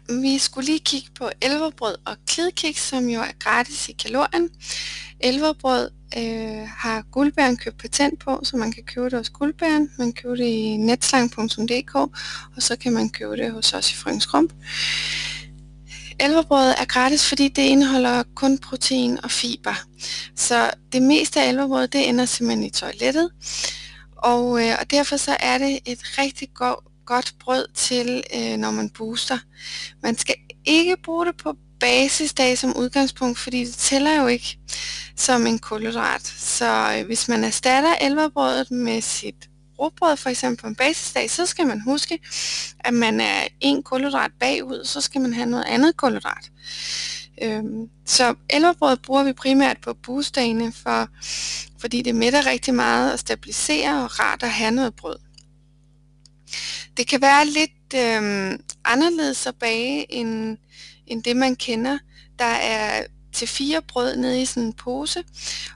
Vi skulle lige kigge på elverbrød og klidkiks, som jo er gratis i Kalorien. Elverbrød har Guldbæren købt patent på, så man kan købe det hos Guldbæren. Man kan købe det i netslang.dk, og så kan man købe det hos os i Frøken Skrump. Elverbrød er gratis, fordi det indeholder kun protein og fiber. Så det meste af elverbrød, det ender simpelthen i toilettet. Og derfor så er det et rigtig godt brød til, når man booster. Man skal ikke bruge det på basisdag som udgangspunkt, fordi det tæller jo ikke som en kulhydrat. Så hvis man erstatter elverbrødet med sit rugbrød for eksempel på en basisdag, så skal man huske, at man er en kulhydrat bagud, så skal man have noget andet kulhydrat. Så elverbrød bruger vi primært på boostdagene, fordi det mætter rigtig meget og stabiliserer og rart at have noget brød. Det kan være lidt anderledes at bage end det man kender. Der er til 4 brød nede i sådan en pose,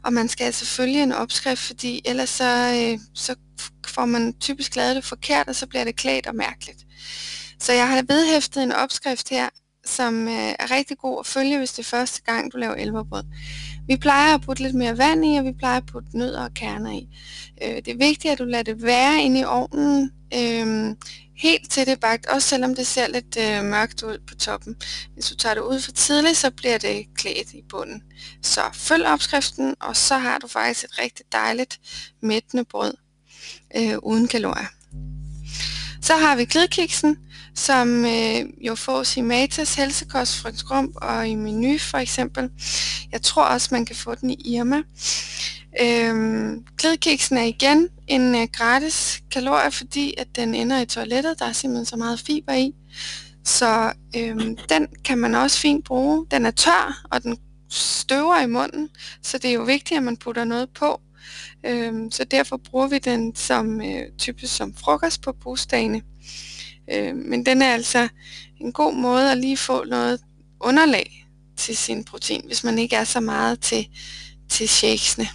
og man skal altså følge en opskrift, fordi ellers så får man typisk lavet det forkert, og så bliver det klædt og mærkeligt. Så jeg har vedhæftet en opskrift her, som er rigtig god at følge, hvis det er første gang, du laver elverbrød. Vi plejer at putte lidt mere vand i, og vi plejer at putte nødder og kerner i. Det er vigtigt, at du lader det være inde i ovnen, helt til det er bagt, også selvom det ser lidt mørkt ud på toppen. Hvis du tager det ud for tidligt, så bliver det klædt i bunden. Så følg opskriften, og så har du faktisk et rigtig dejligt mættende brød uden kalorier. Så har vi klidkiksen, som jo fås i Matas, Helsekost, Frøken Skrump og i Meny for eksempel. Jeg tror også, man kan få den i Irma. Klidkiksen er igen en gratis kalorie, fordi at den ender i toilettet. Der er simpelthen så meget fiber i. Så den kan man også fint bruge. Den er tør, og den støver i munden, så det er jo vigtigt, at man putter noget på. Så derfor bruger vi den som typisk som frokost på boostdagene. Men den er altså en god måde at lige få noget underlag til sin protein, hvis man ikke er så meget til shakesene.